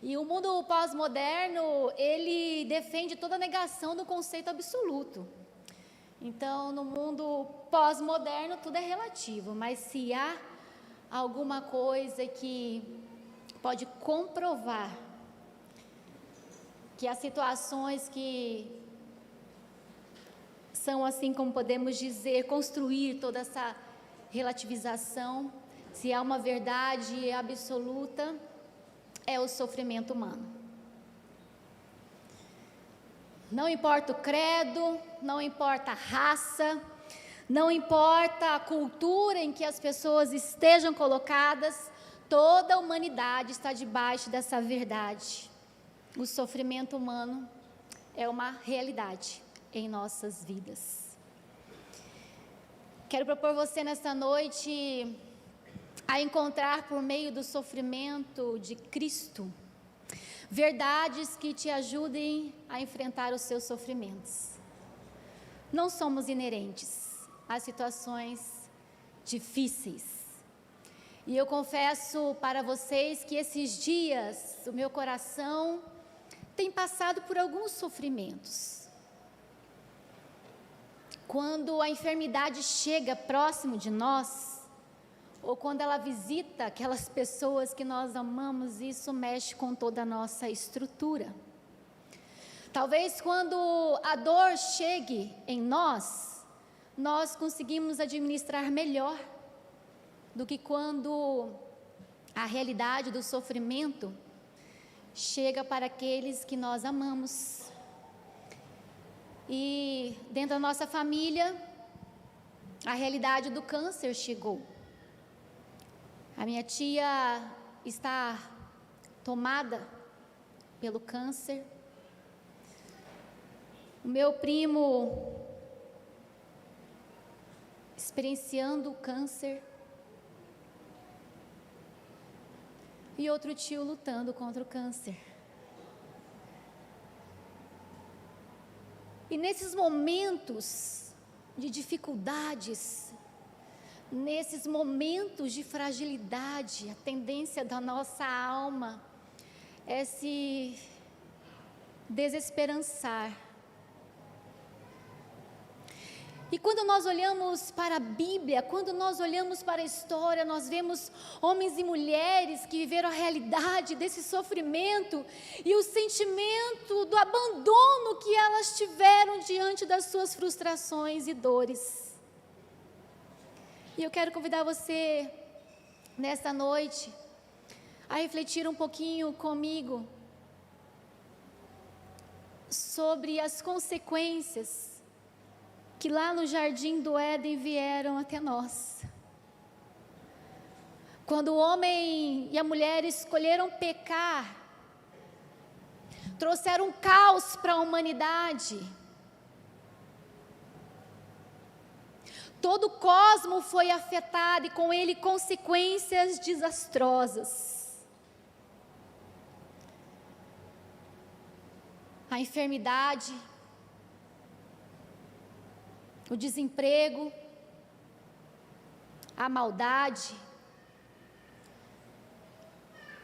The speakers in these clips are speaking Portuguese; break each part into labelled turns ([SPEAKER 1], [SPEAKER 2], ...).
[SPEAKER 1] E o mundo pós-moderno, ele defende toda a negação do conceito absoluto. Então, no mundo pós-moderno, tudo é relativo, mas se há alguma coisa que pode comprovar que as situações que são, assim como podemos dizer, construir toda essa relativização, se há uma verdade absoluta, é o sofrimento humano. Não importa o credo, não importa a raça, não importa a cultura em que as pessoas estejam colocadas, toda a humanidade está debaixo dessa verdade. O sofrimento humano é uma realidade em nossas vidas. Quero propor você nesta noite a encontrar por meio do sofrimento de Cristo verdades que te ajudem a enfrentar os seus sofrimentos. Não somos inerentes a situações difíceis. E eu confesso para vocês que esses dias o meu coração tem passado por alguns sofrimentos. Quando a enfermidade chega próximo de nós, ou quando ela visita aquelas pessoas que nós amamos, isso mexe com toda a nossa estrutura. Talvez quando a dor chegue em nós, nós conseguimos administrar melhor do que quando a realidade do sofrimento chega para aqueles que nós amamos. E dentro da nossa família, a realidade do câncer chegou. A minha tia está tomada pelo câncer. O meu primo experienciando o câncer. E outro tio lutando contra o câncer. E nesses momentos de dificuldades, nesses momentos de fragilidade, a tendência da nossa alma é se desesperançar. E quando nós olhamos para a Bíblia, quando nós olhamos para a história, nós vemos homens e mulheres que viveram a realidade desse sofrimento e o sentimento do abandono que elas tiveram diante das suas frustrações e dores. E eu quero convidar você, nesta noite, a refletir um pouquinho comigo sobre as consequências que lá no Jardim do Éden vieram até nós. Quando o homem e a mulher escolheram pecar, trouxeram um caos para a humanidade. Todo o cosmo foi afetado e com ele consequências desastrosas. A enfermidade, o desemprego, a maldade,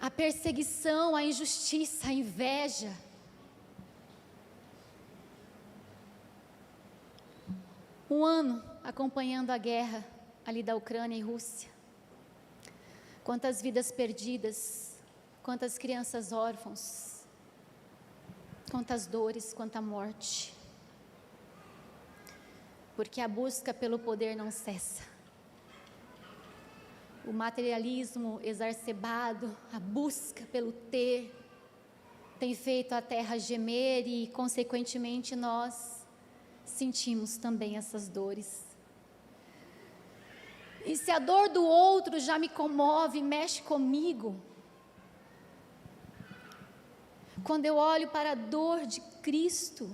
[SPEAKER 1] a perseguição, a injustiça, a inveja. Um ano acompanhando a guerra ali da Ucrânia e Rússia. Quantas vidas perdidas, quantas crianças órfãos, quantas dores, quanta morte. Porque a busca pelo poder não cessa. O materialismo exacerbado, a busca pelo ter, tem feito a terra gemer e, consequentemente, nós sentimos também essas dores. E se a dor do outro já me comove, mexe comigo, quando eu olho para a dor de Cristo,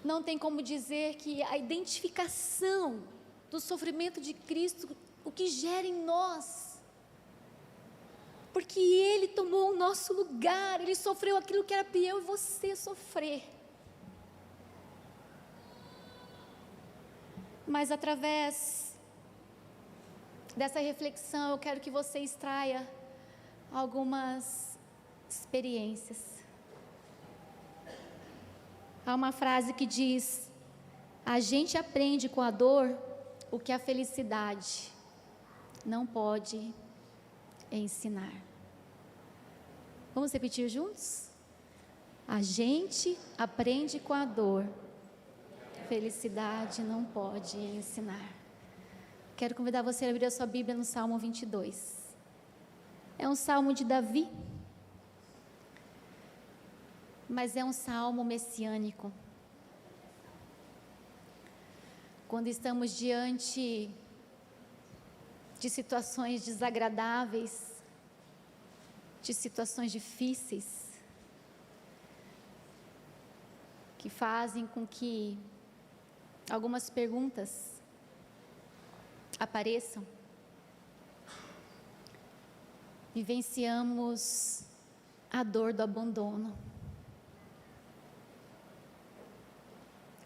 [SPEAKER 1] não tem como dizer que a identificação do sofrimento de Cristo, o que gera em nós, porque Ele tomou o nosso lugar, Ele sofreu aquilo que era para eu e você sofrer. Mas através dessa reflexão, eu quero que você extraia algumas experiências. Há uma frase que diz: a gente aprende com a dor o que a felicidade não pode ensinar. Vamos repetir juntos? A gente aprende com a dor, felicidade não pode ensinar. Quero convidar você a abrir a sua Bíblia no Salmo 22. É um salmo de Davi, mas é um salmo messiânico. Quando estamos diante de situações desagradáveis, de situações difíceis, que fazem com que algumas perguntas apareçam, vivenciamos a dor do abandono.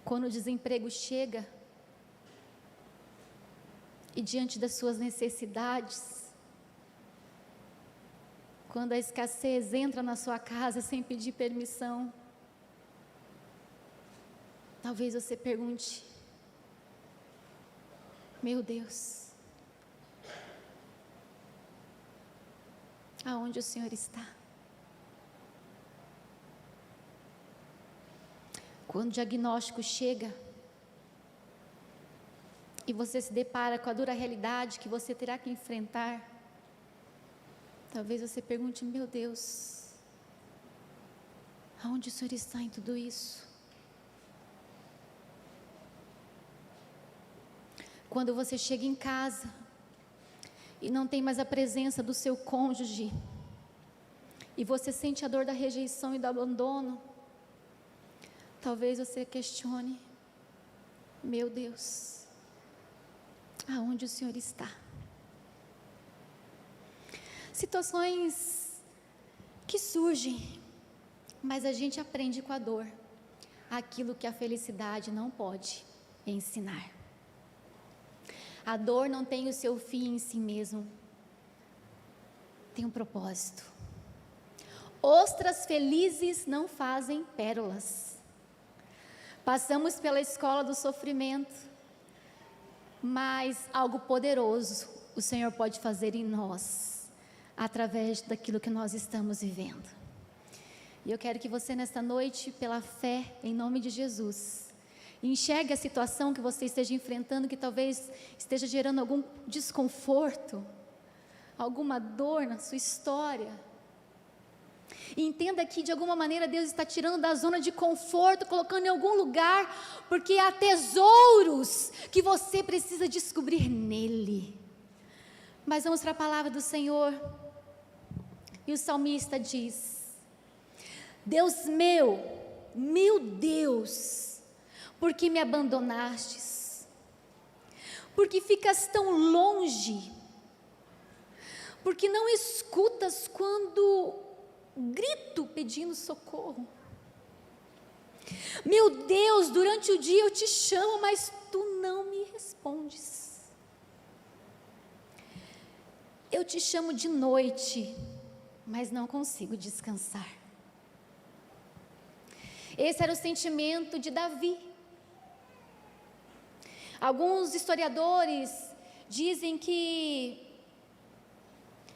[SPEAKER 1] Quando o desemprego chega e diante das suas necessidades, quando a escassez entra na sua casa sem pedir permissão, talvez você pergunte: meu Deus, aonde o Senhor está? Quando o diagnóstico chega e você se depara com a dura realidade que você terá que enfrentar, talvez você pergunte: meu Deus, aonde o Senhor está em tudo isso? Quando você chega em casa e não tem mais a presença do seu cônjuge, e você sente a dor da rejeição e do abandono, talvez você questione: meu Deus, aonde o Senhor está? Situações que surgem, mas a gente aprende com a dor aquilo que a felicidade não pode ensinar. A dor não tem o seu fim em si mesmo, tem um propósito. Ostras felizes não fazem pérolas. Passamos pela escola do sofrimento, mas algo poderoso o Senhor pode fazer em nós, através daquilo que nós estamos vivendo. E eu quero que você nesta noite, pela fé, em nome de Jesus, enxergue a situação que você esteja enfrentando, que talvez esteja gerando algum desconforto, alguma dor na sua história. E entenda que de alguma maneira Deus está tirando da zona de conforto, colocando em algum lugar, porque há tesouros que você precisa descobrir nele. Mas vamos para a palavra do Senhor. E o salmista diz: Deus meu Deus, por que me abandonastes? Porque ficas tão longe? Porque não escutas quando grito pedindo socorro? Meu Deus, durante o dia eu te chamo, mas tu não me respondes. Eu te chamo de noite, mas não consigo descansar. Esse era o sentimento de Davi. Alguns historiadores dizem que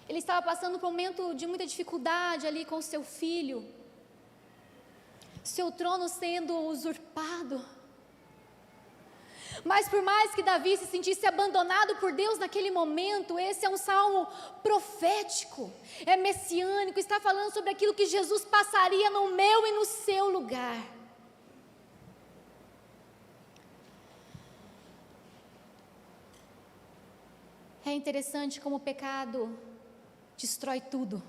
[SPEAKER 1] ele estava passando por um momento de muita dificuldade ali com seu filho, seu trono sendo usurpado. Mas por mais que Davi se sentisse abandonado por Deus naquele momento, esse é um salmo profético, é messiânico, está falando sobre aquilo que Jesus passaria no meu e no seu lugar. É interessante como o pecado destrói tudo.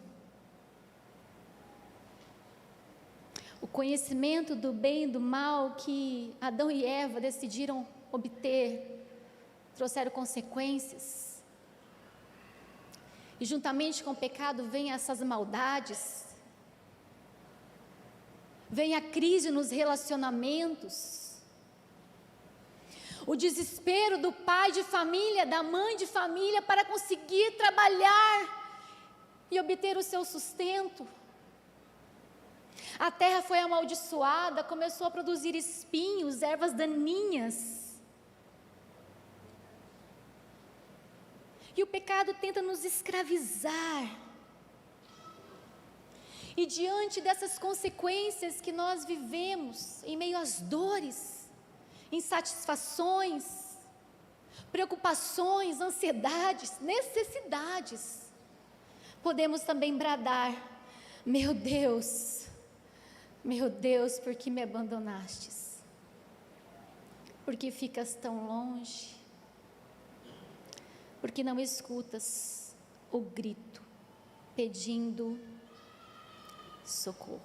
[SPEAKER 1] O conhecimento do bem e do mal que Adão e Eva decidiram obter, trouxeram consequências. E juntamente com o pecado vem essas maldades, vem a crise nos relacionamentos, o desespero do pai de família, da mãe de família para conseguir trabalhar e obter o seu sustento. A terra foi amaldiçoada, começou a produzir espinhos, ervas daninhas. E o pecado tenta nos escravizar. E diante dessas consequências que nós vivemos, em meio às dores, insatisfações, preocupações, ansiedades, necessidades, podemos também bradar: meu Deus, por que me abandonastes? Por que ficas tão longe? Por que não escutas o grito pedindo socorro?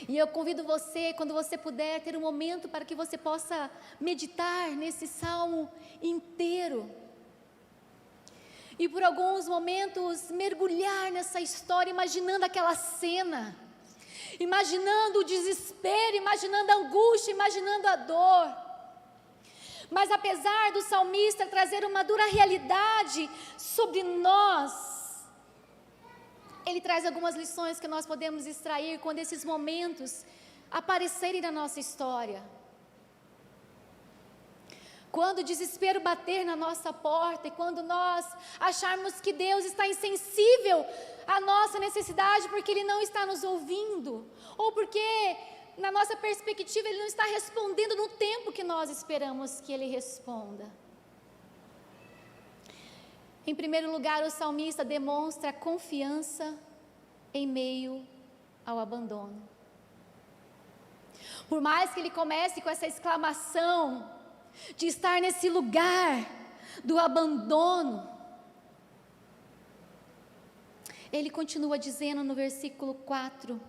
[SPEAKER 1] E eu convido você, quando você puder, ter um momento para que você possa meditar nesse salmo inteiro. E por alguns momentos mergulhar nessa história, imaginando aquela cena, imaginando o desespero, imaginando a angústia, imaginando a dor. Mas apesar do salmista trazer uma dura realidade sobre nós, ele traz algumas lições que nós podemos extrair quando esses momentos aparecerem na nossa história. Quando o desespero bater na nossa porta e quando nós acharmos que Deus está insensível à nossa necessidade porque Ele não está nos ouvindo, ou porque, na nossa perspectiva, Ele não está respondendo no tempo que nós esperamos que Ele responda. Em primeiro lugar, o salmista demonstra confiança em meio ao abandono. Por mais que ele comece com essa exclamação de estar nesse lugar do abandono, ele continua dizendo no versículo 4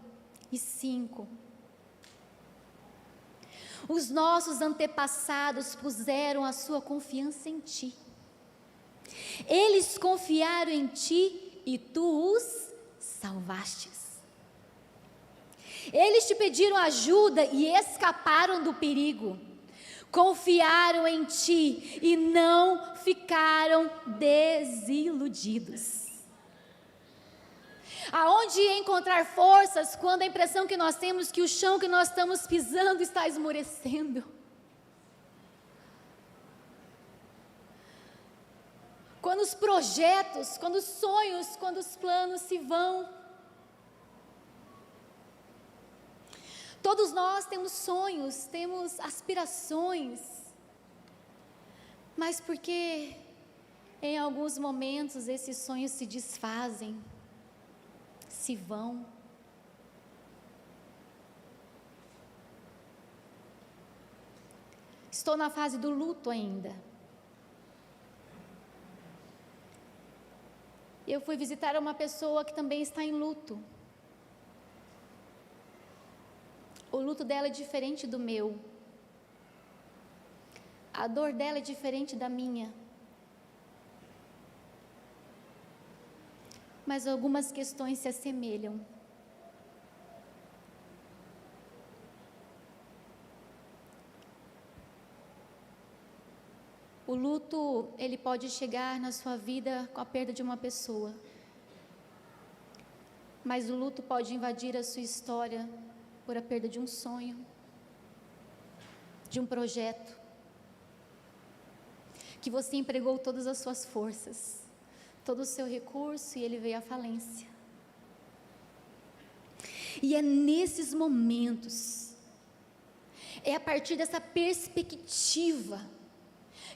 [SPEAKER 1] e 5: os nossos antepassados puseram a sua confiança em ti. Eles confiaram em ti e tu os salvastes. Eles te pediram ajuda e escaparam do perigo. Confiaram em ti e não ficaram desiludidos. Aonde encontrar forças quando a impressão que nós temos que o chão que nós estamos pisando está esmorecendo? Quando os projetos, quando os sonhos, quando os planos se vão. Todos nós temos sonhos, temos aspirações, mas porque em alguns momentos esses sonhos se desfazem, se vão. Estou na fase do luto ainda. Eu fui visitar uma pessoa que também está em luto. O luto dela é diferente do meu. A dor dela é diferente da minha. Mas algumas questões se assemelham. O luto, ele pode chegar na sua vida com a perda de uma pessoa. Mas o luto pode invadir a sua história por a perda de um sonho, de um projeto, que você empregou todas as suas forças, todo o seu recurso e ele veio à falência. E é nesses momentos, é a partir dessa perspectiva,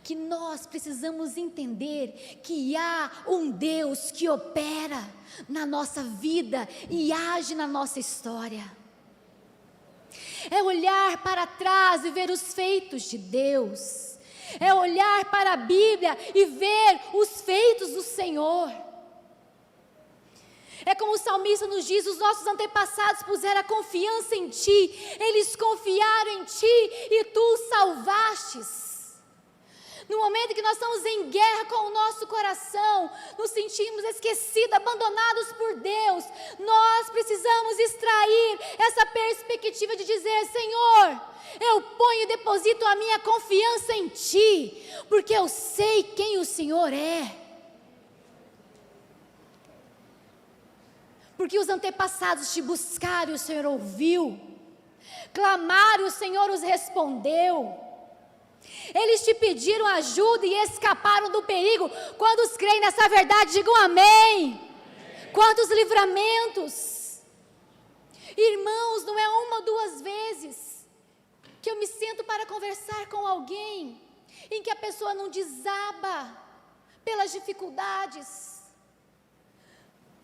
[SPEAKER 1] que nós precisamos entender que há um Deus que opera na nossa vida e age na nossa história. É olhar para trás e ver os feitos de Deus. É olhar para a Bíblia e ver os feitos do Senhor. É como o salmista nos diz: os nossos antepassados puseram a confiança em Ti, eles confiaram em Ti e Tu os salvastes. No momento que nós estamos em guerra com o nosso coração, nos sentimos esquecidos, abandonados por Deus, nós precisamos extrair essa perspectiva de dizer: Senhor, eu ponho e deposito a minha confiança em Ti, porque eu sei quem o Senhor é. Porque os antepassados te buscaram e o Senhor ouviu. Clamaram e o Senhor os respondeu. Eles te pediram ajuda e escaparam do perigo. Quantos creem nessa verdade, digam amém. Quantos livramentos. Irmãos, não é uma ou duas vezes que eu me sento para conversar com alguém em que a pessoa não desaba pelas dificuldades.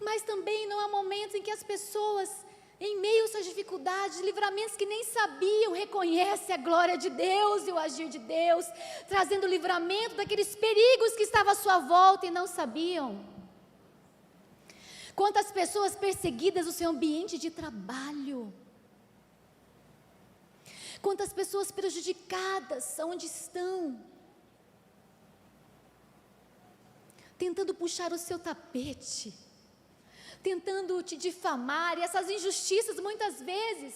[SPEAKER 1] Mas também não há momentos em que as pessoas, em meio a essas dificuldades, livramentos que nem sabiam, reconhecem a glória de Deus e o agir de Deus, trazendo livramento daqueles perigos que estavam à sua volta e não sabiam. Quantas pessoas perseguidas no seu ambiente de trabalho. Quantas pessoas prejudicadas onde estão. Tentando puxar o seu tapete. Tentando te difamar. E essas injustiças muitas vezes,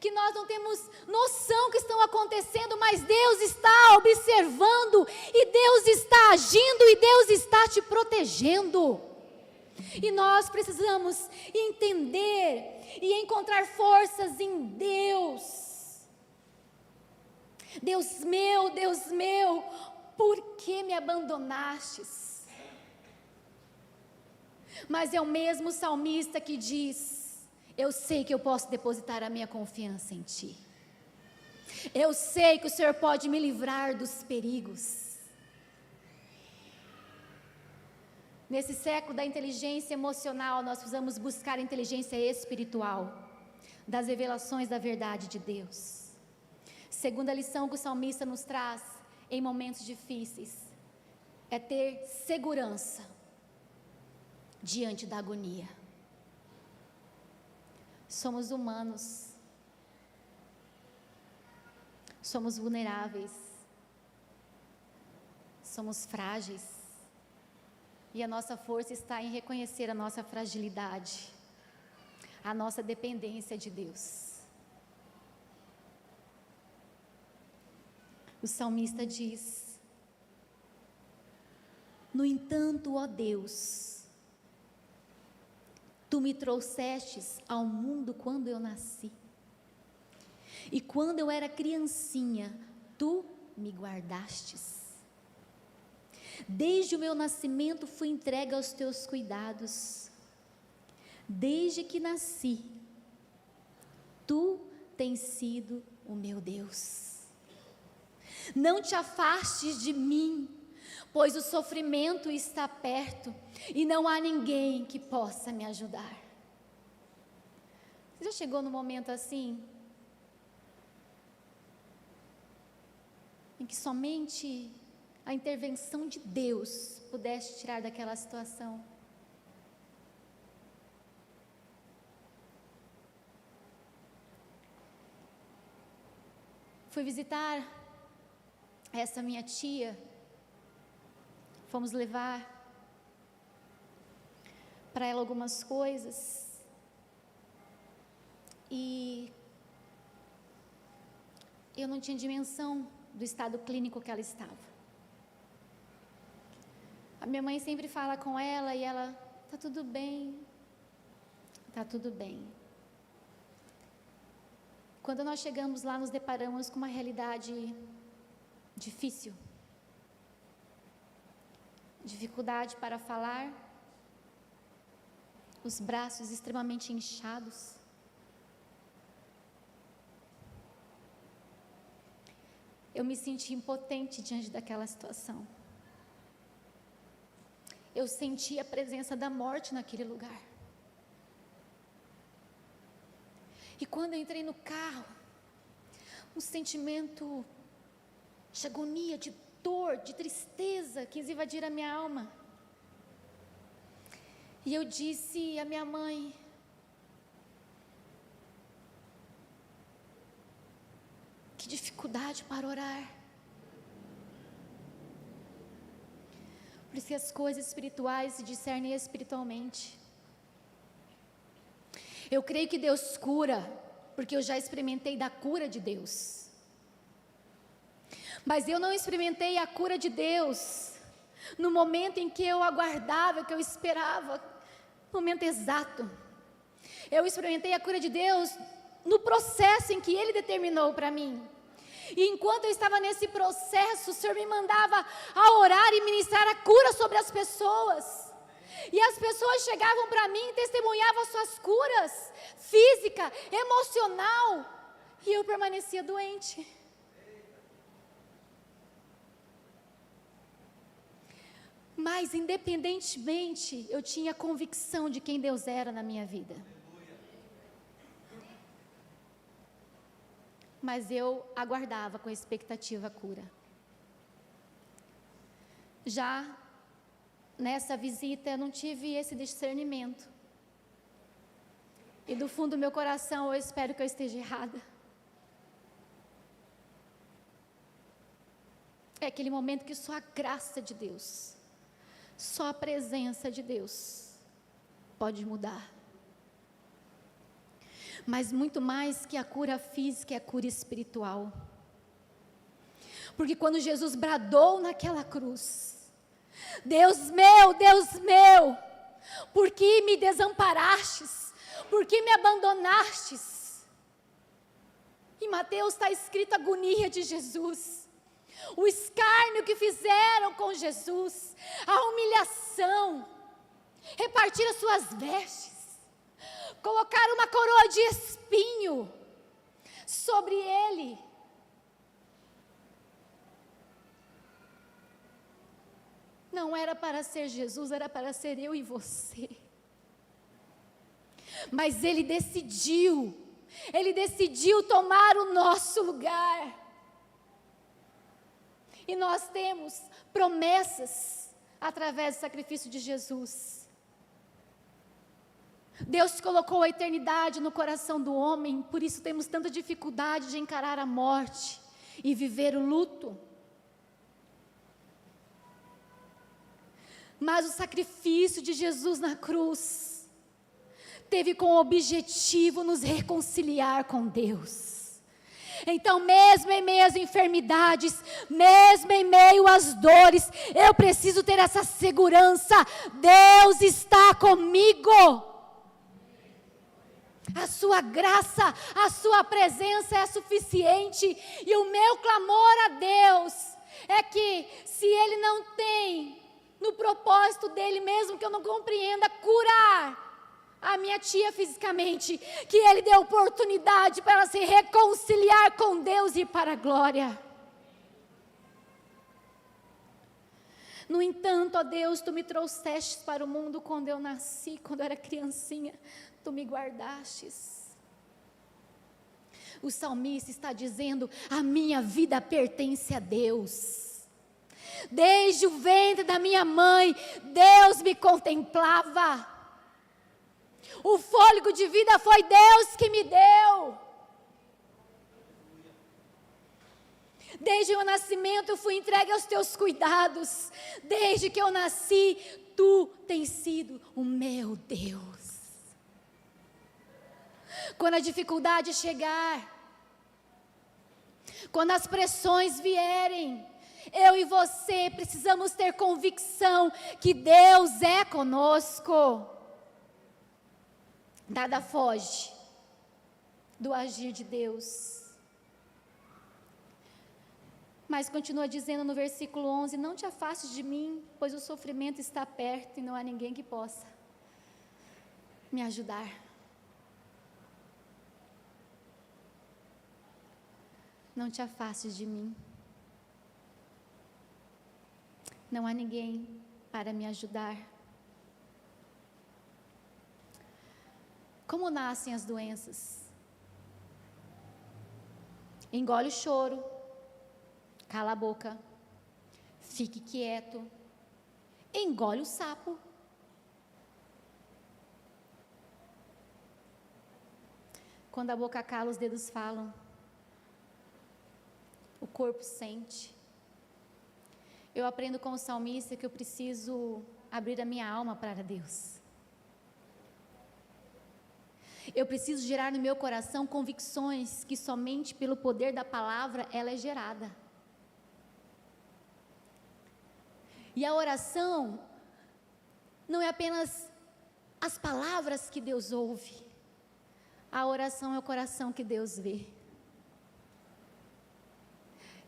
[SPEAKER 1] que nós não temos noção que estão acontecendo, mas Deus está observando. E Deus está agindo e Deus está te protegendo. E nós precisamos entender e encontrar forças em Deus. Deus meu, por que me abandonastes? Mas é o mesmo salmista que diz: eu sei que eu posso depositar a minha confiança em Ti. Eu sei que o Senhor pode me livrar dos perigos. Nesse século da inteligência emocional, nós precisamos buscar a inteligência espiritual, das revelações da verdade de Deus. Segunda lição que o salmista nos traz em momentos difíceis, é ter segurança diante da agonia. Somos humanos, somos vulneráveis, somos frágeis. E a nossa força está em reconhecer a nossa fragilidade, a nossa dependência de Deus. O salmista diz: no entanto, ó Deus, Tu me trouxestes ao mundo quando eu nasci, e quando eu era criancinha, Tu me guardastes. Desde o meu nascimento fui entregue aos Teus cuidados. Desde que nasci, Tu tens sido o meu Deus. Não te afastes de mim, pois o sofrimento está perto e não há ninguém que possa me ajudar. Você já chegou num momento assim, em que somente a intervenção de Deus pudesse tirar daquela situação? Fui visitar essa minha tia, fomos levar para ela algumas coisas, e eu não tinha dimensão do estado clínico que ela estava. A minha mãe sempre fala com ela e ela: tá tudo bem, tá tudo bem. Quando nós chegamos lá, nos deparamos com uma realidade difícil. Dificuldade para falar, os braços extremamente inchados. Eu me senti impotente diante daquela situação. Eu senti a presença da morte naquele lugar. E quando eu entrei no carro, um sentimento de agonia, de dor, de tristeza quis invadir a minha alma. E eu disse à minha mãe: que dificuldade para orar. Por isso que as coisas espirituais se discernem espiritualmente. Eu creio que Deus cura, porque eu já experimentei da cura de Deus. Mas eu não experimentei a cura de Deus no momento em que eu aguardava, que eu esperava, no momento exato. Eu experimentei a cura de Deus no processo em que Ele determinou para mim. E enquanto eu estava nesse processo, o Senhor me mandava a orar e ministrar a cura sobre as pessoas. E as pessoas chegavam para mim e testemunhavam suas curas, física, emocional. E eu permanecia doente. Mas independentemente, eu tinha convicção de quem Deus era na minha vida. Mas eu aguardava com expectativa a cura. Já nessa visita eu não tive esse discernimento. E do fundo do meu coração eu espero que eu esteja errada. É aquele momento que só a graça de Deus, só a presença de Deus pode mudar. Mas muito mais que a cura física, é a cura espiritual. Porque quando Jesus bradou naquela cruz: Deus meu, por que me desamparastes? Por que me abandonastes? Em Mateus está escrito a agonia de Jesus, o escárnio que fizeram com Jesus, a humilhação, repartir as suas vestes, colocar uma coroa de espinho sobre ele. Não era para ser Jesus, era para ser eu e você. Mas ele decidiu tomar o nosso lugar. E nós temos promessas através do sacrifício de Jesus. Deus colocou a eternidade no coração do homem, por isso temos tanta dificuldade de encarar a morte e viver o luto. Mas o sacrifício de Jesus na cruz teve como objetivo nos reconciliar com Deus. Então, mesmo em meio às enfermidades, mesmo em meio às dores, eu preciso ter essa segurança: Deus está comigo. A sua graça, a sua presença é suficiente. E o meu clamor a Deus é que, se Ele não tem no propósito dEle, mesmo que eu não compreenda, curar a minha tia fisicamente, que Ele dê oportunidade para ela se reconciliar com Deus e para a glória. No entanto, ó Deus, Tu me trouxestes para o mundo quando eu nasci, quando eu era criancinha. Tu me guardastes. O salmista está dizendo: a minha vida pertence a Deus. Desde o ventre da minha mãe, Deus me contemplava. O fôlego de vida foi Deus que me deu. Desde o meu nascimento eu fui entregue aos Teus cuidados. Desde que eu nasci, Tu tens sido o meu Deus. Quando a dificuldade chegar, quando as pressões vierem, eu e você precisamos ter convicção que Deus é conosco. Nada foge do agir de Deus. Mas continua dizendo no versículo 11: não te afastes de mim, pois o sofrimento está perto e não há ninguém que possa me ajudar. Não te afastes de mim. Não há ninguém para me ajudar. Como nascem as doenças? Engole o choro, cala a boca, fique quieto, engole o sapo. Quando a boca cala, os dedos falam. O corpo sente. Eu aprendo com o salmista que eu preciso abrir a minha alma para Deus. Eu preciso gerar no meu coração convicções que somente pelo poder da palavra ela é gerada. E a oração não é apenas as palavras que Deus ouve, A oração é o coração que Deus vê.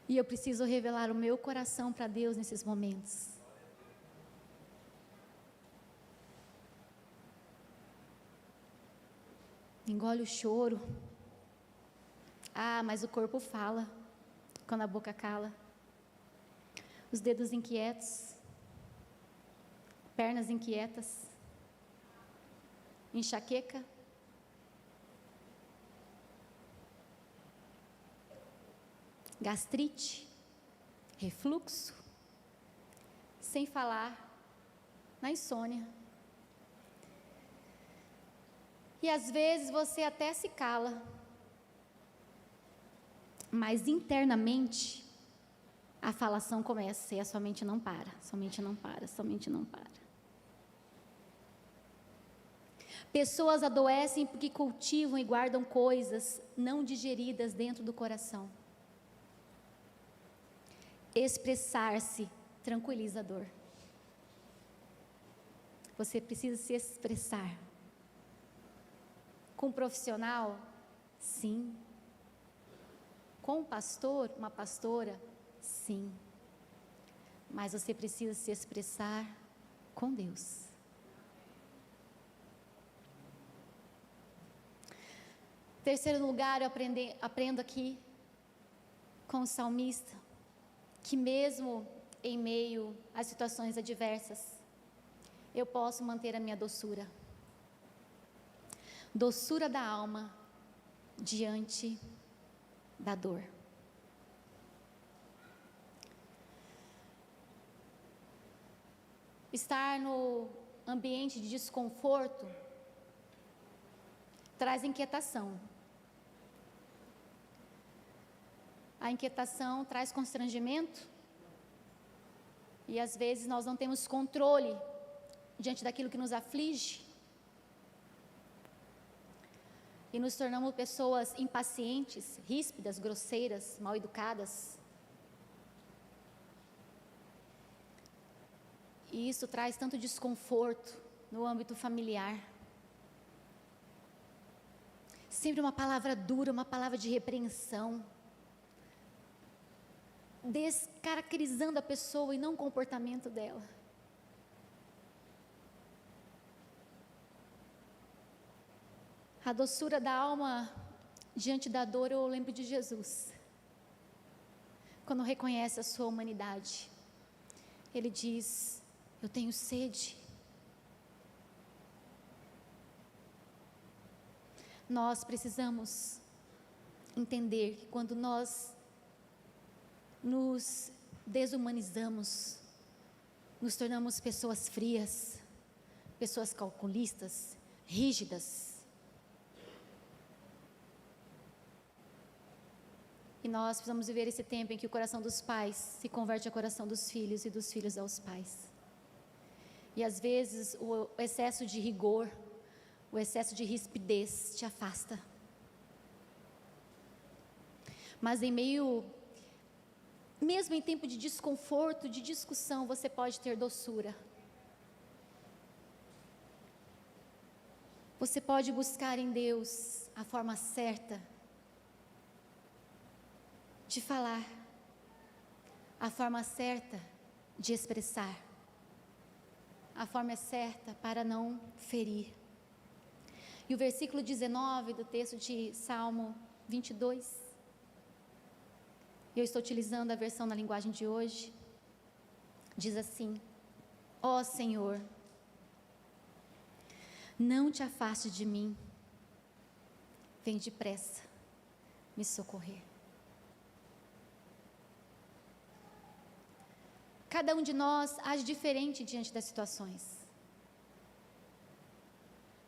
[SPEAKER 1] E eu preciso revelar o meu coração para Deus nesses momentos. Engole o choro. Ah, mas o corpo fala quando a boca cala. Os dedos inquietos, pernas inquietas, enxaqueca. Gastrite, refluxo, sem falar na insônia. E às vezes você até se cala, mas internamente a falação começa e a sua mente não para, sua mente não para, sua mente não para. Pessoas adoecem porque cultivam e guardam coisas não digeridas dentro do coração. Expressar-se tranquiliza a dor. Você precisa se expressar. Com um profissional? Sim. Com um pastor, uma pastora? Sim. Mas você precisa se expressar com Deus. Terceiro lugar, eu aprendo aqui com o salmista, que mesmo em meio às situações adversas, eu posso manter a minha doçura. Doçura da alma diante da dor. Estar no ambiente de desconforto traz inquietação. A inquietação traz constrangimento e às vezes nós não temos controle diante daquilo que nos aflige e nos tornamos pessoas impacientes, ríspidas, grosseiras, mal educadas. E isso traz tanto desconforto no âmbito familiar. Sempre uma palavra dura, uma palavra de repreensão, descaracterizando a pessoa e não o comportamento dela. A doçura da alma diante da dor, eu lembro de Jesus. Quando reconhece a sua humanidade, ele diz: eu tenho sede. Nós precisamos entender que quando nós nos desumanizamos, nos tornamos pessoas frias, pessoas calculistas, rígidas. E nós precisamos viver esse tempo em que o coração dos pais se converte ao coração dos filhos e dos filhos aos pais. E às vezes o excesso de rigor, o excesso de rispidez te afasta. Mas mesmo em tempo de desconforto, de discussão, você pode ter doçura. Você pode buscar em Deus a forma certa de falar, a forma certa de expressar, a forma certa para não ferir. E o versículo 19 do texto de Salmo 22, eu estou utilizando a versão na linguagem de hoje, diz assim: ó Senhor, não te afaste de mim, vem depressa me socorrer. Cada um de nós age diferente diante das situações.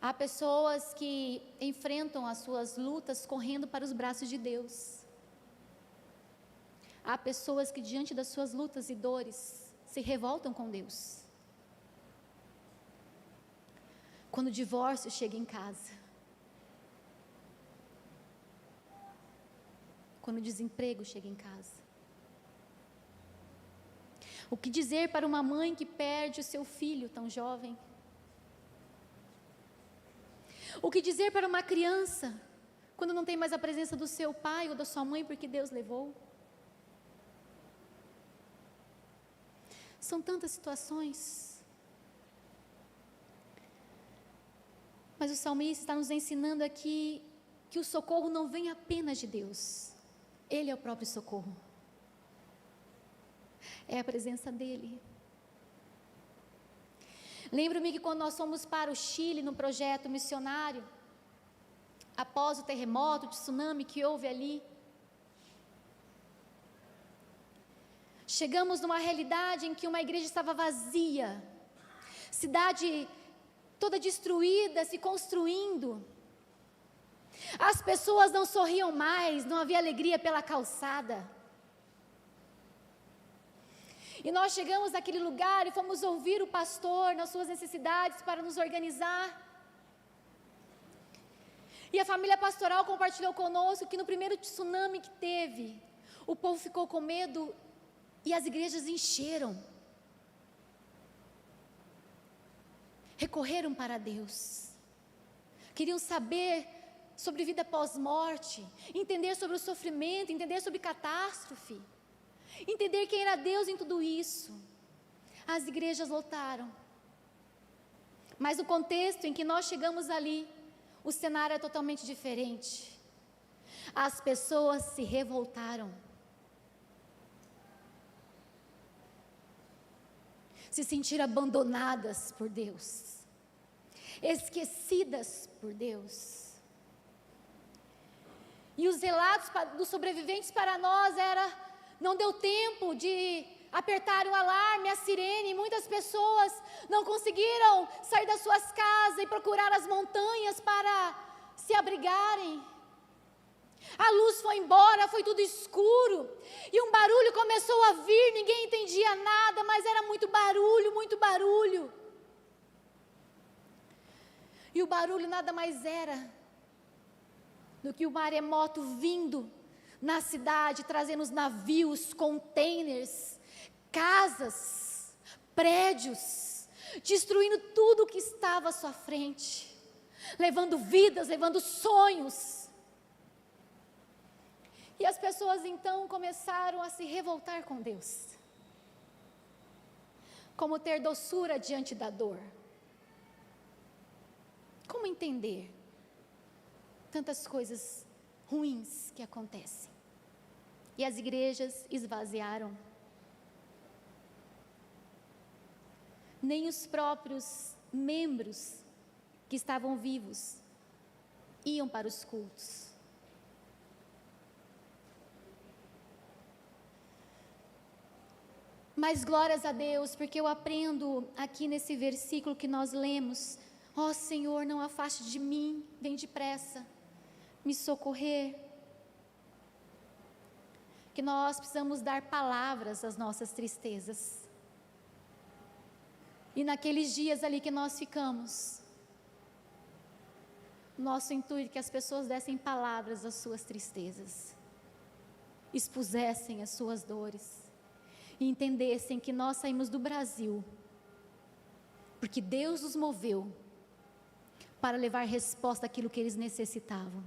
[SPEAKER 1] Há pessoas que enfrentam as suas lutas correndo para os braços de Deus. Há pessoas que diante das suas lutas e dores se revoltam com Deus. Quando o divórcio chega em casa, quando o desemprego chega em casa, o que dizer para uma mãe que perde o seu filho tão jovem? O que dizer para uma criança quando não tem mais a presença do seu pai ou da sua mãe porque Deus levou? São tantas situações. Mas o salmista está nos ensinando aqui que o socorro não vem apenas de Deus. Ele é o próprio socorro. É a presença dEle. Lembro-me que quando nós fomos para o Chile, no projeto missionário, após o terremoto, o tsunami que houve ali, chegamos numa realidade em que uma igreja estava vazia, cidade toda destruída, se construindo. As pessoas não sorriam mais, não havia alegria pela calçada. E nós chegamos naquele lugar e fomos ouvir o pastor nas suas necessidades para nos organizar. E a família pastoral compartilhou conosco que no primeiro tsunami que teve, o povo ficou com medo e as igrejas encheram. Recorreram para Deus. Queriam saber sobre vida pós-morte, entender sobre o sofrimento, entender sobre catástrofe, entender quem era Deus em tudo isso. As igrejas lotaram. Mas o contexto em que nós chegamos ali, o cenário é totalmente diferente. As pessoas se revoltaram. Se sentiram abandonadas por Deus, esquecidas por Deus. E os relatos dos sobreviventes para nós era: não deu tempo de apertar o alarme, a sirene, muitas pessoas não conseguiram sair das suas casas e procurar as montanhas para se abrigarem. A luz foi embora, foi tudo escuro, e um barulho começou a vir, ninguém entendia nada, mas era muito barulho, muito barulho. E o barulho nada mais era do que o maremoto vindo na cidade, trazendo os navios, containers, casas, prédios, destruindo tudo que estava à sua frente, levando vidas, levando sonhos. E as pessoas então começaram a se revoltar com Deus. Como ter doçura diante da dor? Como entender tantas coisas ruins que acontecem? E as igrejas esvaziaram. Nem os próprios membros que estavam vivos iam para os cultos. Mas glórias a Deus, porque eu aprendo aqui nesse versículo que nós lemos: ó Senhor, não afaste de mim, vem depressa me socorrer. Que nós precisamos dar palavras às nossas tristezas. E naqueles dias ali que nós ficamos, nosso intuito é que as pessoas dessem palavras às suas tristezas, expusessem as suas dores, e entendessem que nós saímos do Brasil porque Deus nos moveu para levar resposta àquilo que eles necessitavam,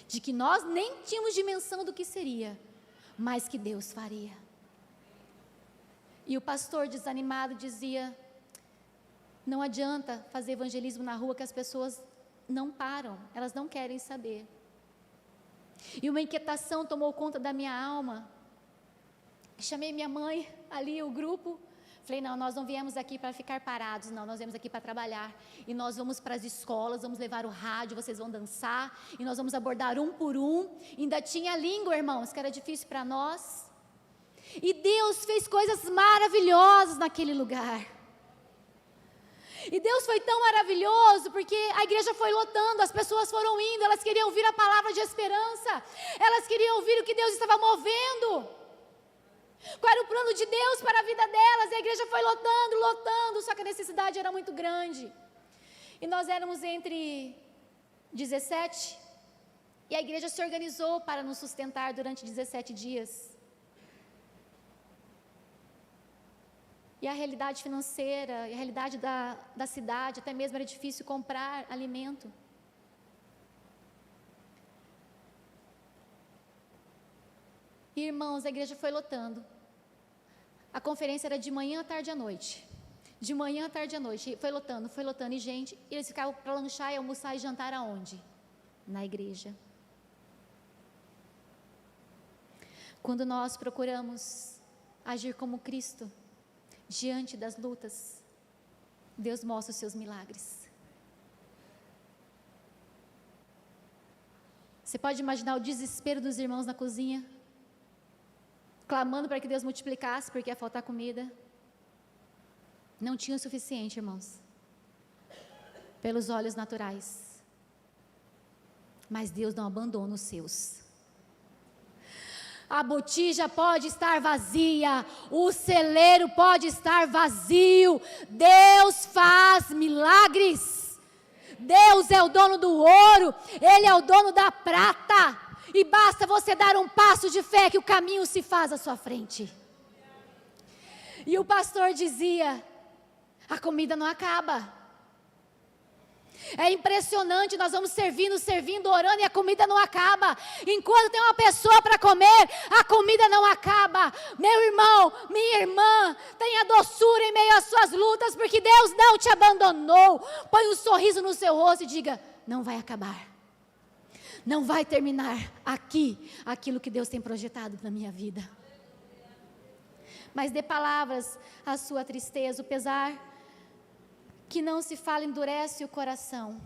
[SPEAKER 1] de que nós nem tínhamos dimensão do que seria, mas que Deus faria. E o pastor desanimado dizia: não adianta fazer evangelismo na rua, que as pessoas não param, elas não querem saber. E uma inquietação tomou conta da minha alma. Chamei minha mãe, ali o grupo, falei: não, nós não viemos aqui para ficar parados, não, nós viemos aqui para trabalhar, e nós vamos para as escolas, vamos levar o rádio, vocês vão dançar, e nós vamos abordar um por um. Ainda tinha língua, irmãos, que era difícil para nós, e Deus fez coisas maravilhosas naquele lugar. E Deus foi tão maravilhoso, porque a igreja foi lotando, as pessoas foram indo, elas queriam ouvir a palavra de esperança, elas queriam ouvir o que Deus estava movendo, qual era o plano de Deus para a vida delas. A igreja foi lotando, lotando, só que a necessidade era muito grande. E nós éramos entre 17, e a igreja se organizou para nos sustentar durante 17 dias. E a realidade financeira, e a realidade da cidade, até mesmo era difícil comprar alimento. Irmãos, a igreja foi lotando. A conferência era de manhã, tarde e à noite. De manhã, tarde e à noite. Foi lotando. E gente, eles ficavam para lanchar e almoçar e jantar aonde? Na igreja. Quando nós procuramos agir como Cristo, diante das lutas, Deus mostra os seus milagres. Você pode imaginar o desespero dos irmãos na cozinha, clamando para que Deus multiplicasse, porque ia faltar comida. Não tinha o suficiente, irmãos, pelos olhos naturais. Mas Deus não abandona os seus. A botija pode estar vazia, o celeiro pode estar vazio, Deus faz milagres. Deus é o dono do ouro, Ele é o dono da prata, e basta você dar um passo de fé que o caminho se faz à sua frente. E o pastor dizia, a comida não acaba. É impressionante, nós vamos servindo, orando e a comida não acaba. Enquanto tem uma pessoa para comer, a comida não acaba. Meu irmão, minha irmã, tenha doçura em meio às suas lutas, porque Deus não te abandonou. Põe um sorriso no seu rosto e diga, não vai acabar. Não vai terminar aqui aquilo que Deus tem projetado na minha vida. Mas dê palavras à sua tristeza, o pesar que não se fala endurece o coração.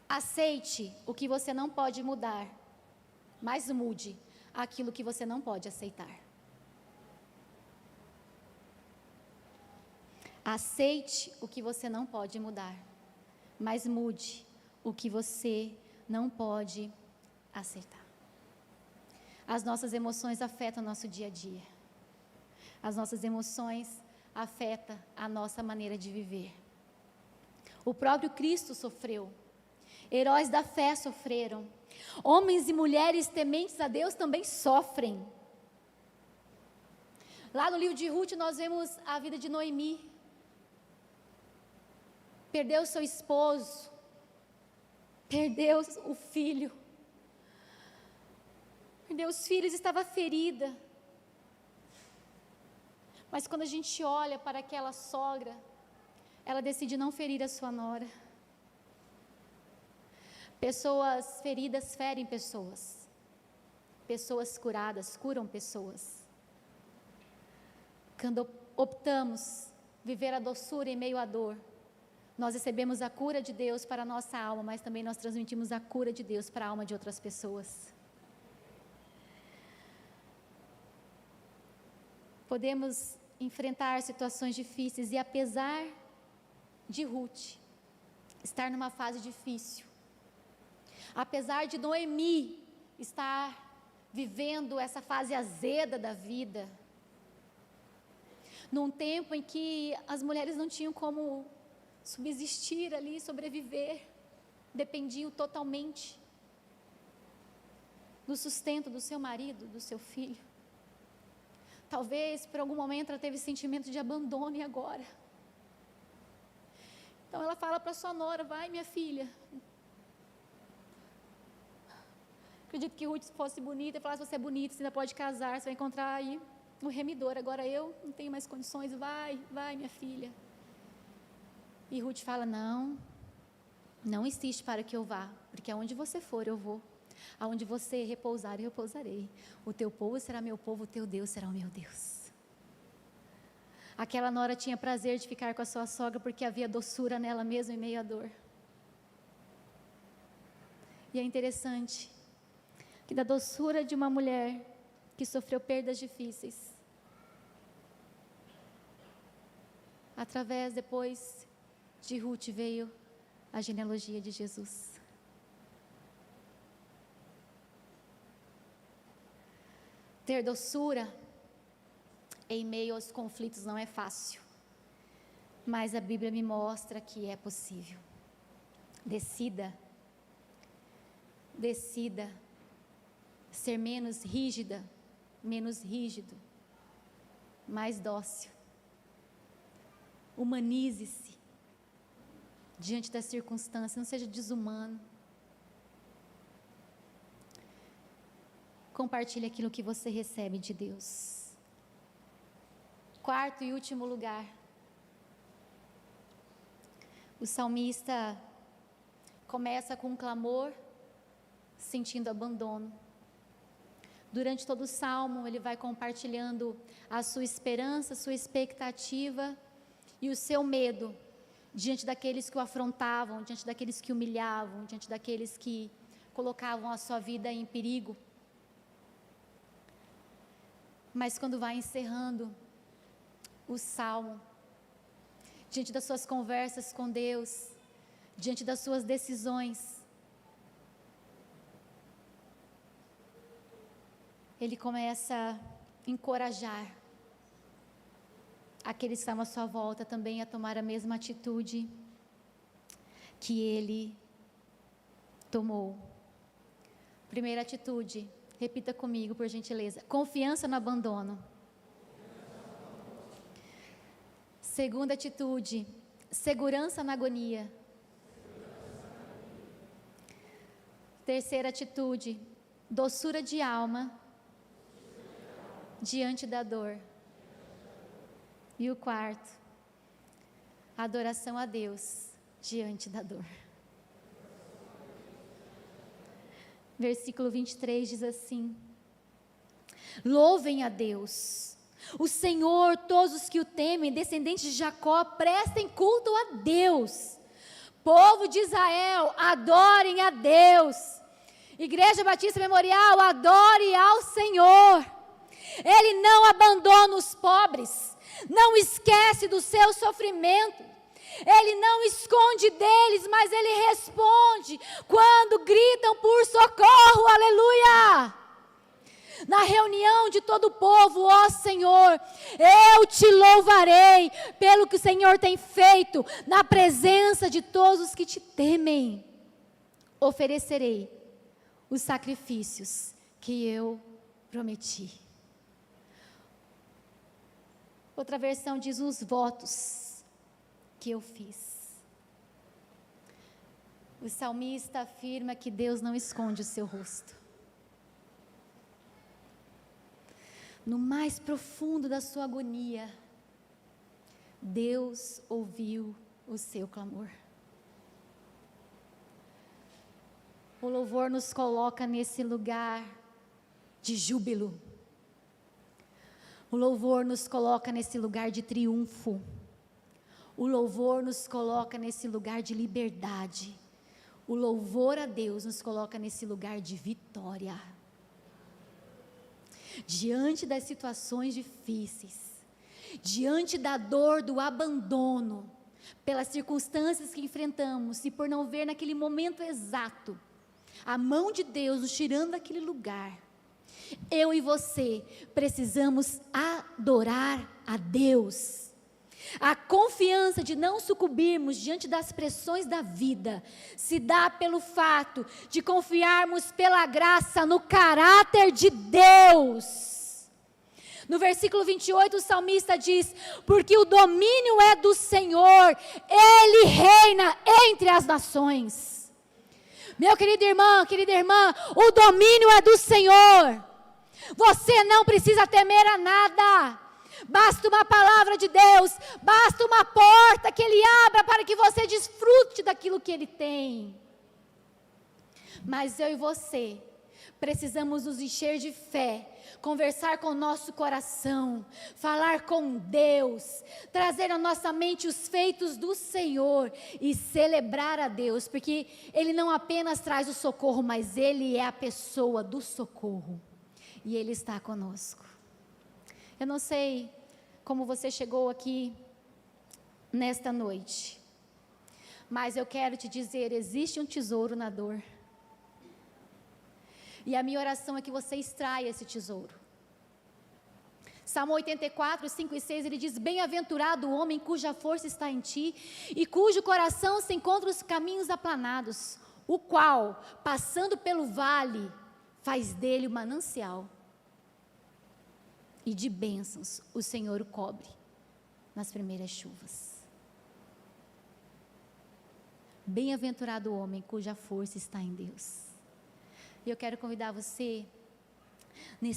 [SPEAKER 1] Aceite o que você não pode mudar, mas mude aquilo que você não pode aceitar. Aceite o que você não pode mudar, mas mude o que você não pode aceitar. As nossas emoções afetam o nosso dia a dia. As nossas emoções afeta a nossa maneira de viver. O próprio Cristo sofreu. Heróis da fé sofreram. Homens e mulheres tementes a Deus também sofrem. Lá no livro de Ruth nós vemos a vida de Noemi. Perdeu seu esposo. Perdeu o filho. Perdeu os filhos, estava ferida. Mas quando a gente olha para aquela sogra, ela decide não ferir a sua nora. Pessoas feridas ferem pessoas. Pessoas curadas curam pessoas. Quando optamos viver a doçura em meio à dor, nós recebemos a cura de Deus para a nossa alma, mas também nós transmitimos a cura de Deus para a alma de outras pessoas. Podemos enfrentar situações difíceis e apesar de Ruth estar numa fase difícil, apesar de Noemi estar vivendo essa fase azeda da vida, num tempo em que as mulheres não tinham como subsistir ali, sobreviver, dependiam totalmente do sustento do seu marido, do seu filho. Talvez por algum momento ela teve sentimento de abandono e agora. Então ela fala para sua nora, vai minha filha. Acredito que Ruth fosse bonita, e falasse, você é bonita, você ainda pode casar, você vai encontrar aí um remidor. Agora eu não tenho mais condições, vai minha filha. E Ruth fala, não insiste para que eu vá, porque aonde você for eu vou. Aonde você repousar, eu repousarei. O teu povo será meu povo, o teu Deus será o meu Deus. Aquela nora tinha prazer de ficar com a sua sogra, porque havia doçura nela mesmo em meio à dor. E é interessante, que da doçura de uma mulher que sofreu perdas difíceis, através depois de Ruth veio a genealogia de Jesus. Ter doçura em meio aos conflitos não é fácil, mas a Bíblia me mostra que é possível. Decida ser menos rígida, menos rígido, mais dócil. Humanize-se diante das circunstâncias, não seja desumano. compartilhe aquilo que você recebe de Deus. Quarto e último lugar, o salmista começa com um clamor, sentindo abandono. Durante todo o salmo, ele vai compartilhando a sua esperança, a sua expectativa e o seu medo diante daqueles que o afrontavam, diante daqueles que o humilhavam, diante daqueles que colocavam a sua vida em perigo. Mas quando vai encerrando o salmo, diante das suas conversas com Deus, diante das suas decisões, ele começa a encorajar aqueles que estavam à sua volta também a tomar a mesma atitude que ele tomou. Primeira atitude, repita comigo, por gentileza: confiança no abandono. Segunda atitude, segurança na agonia. Terceira atitude, doçura de alma diante da dor. E o quarto, adoração a Deus diante da dor. Versículo 23 diz assim: louvem a Deus, o Senhor, todos os que o temem, descendentes de Jacó, prestem culto a Deus. Povo de Israel, adorem a Deus. Igreja Batista Memorial, adore ao Senhor. Ele não abandona os pobres, não esquece do seu sofrimento, Ele não esconde deles, mas Ele responde quando gritam por socorro, aleluia! Na reunião de todo o povo, ó Senhor, eu te louvarei pelo que o Senhor tem feito, na presença de todos os que te temem. Oferecerei os sacrifícios que eu prometi. Outra versão diz os votos que eu fiz. O salmista afirma que Deus não esconde o seu rosto. No mais profundo da sua agonia, Deus ouviu o seu clamor. O louvor nos coloca nesse lugar de júbilo. O louvor nos coloca nesse lugar de triunfo. O louvor nos coloca nesse lugar de liberdade. O louvor a Deus nos coloca nesse lugar de vitória. Diante das situações difíceis, diante da dor do abandono, pelas circunstâncias que enfrentamos e por não ver naquele momento exato a mão de Deus nos tirando daquele lugar, eu e você precisamos adorar a Deus. A confiança de não sucumbirmos diante das pressões da vida se dá pelo fato de confiarmos pela graça no caráter de Deus. No versículo 28 o salmista diz: porque o domínio é do Senhor, Ele reina entre as nações. Meu querido irmão, querida irmã, o domínio é do Senhor. Você não precisa temer a nada. Basta uma palavra de Deus, basta uma porta que Ele abra para que você desfrute daquilo que Ele tem. Mas eu e você precisamos nos encher de fé, conversar com o nosso coração, falar com Deus, trazer à nossa mente os feitos do Senhor e celebrar a Deus, porque Ele não apenas traz o socorro, mas Ele é a pessoa do socorro e Ele está conosco. Eu não sei como você chegou aqui nesta noite, mas eu quero te dizer, existe um tesouro na dor. E a minha oração é que você extraia esse tesouro. Salmo 84, 5 e 6, ele diz: bem-aventurado o homem cuja força está em ti, e cujo coração se encontra os caminhos aplanados, o qual, passando pelo vale, faz dele o manancial. E de bênçãos o Senhor o cobre nas primeiras chuvas. Bem-aventurado o homem cuja força está em Deus. E eu quero convidar você Nesse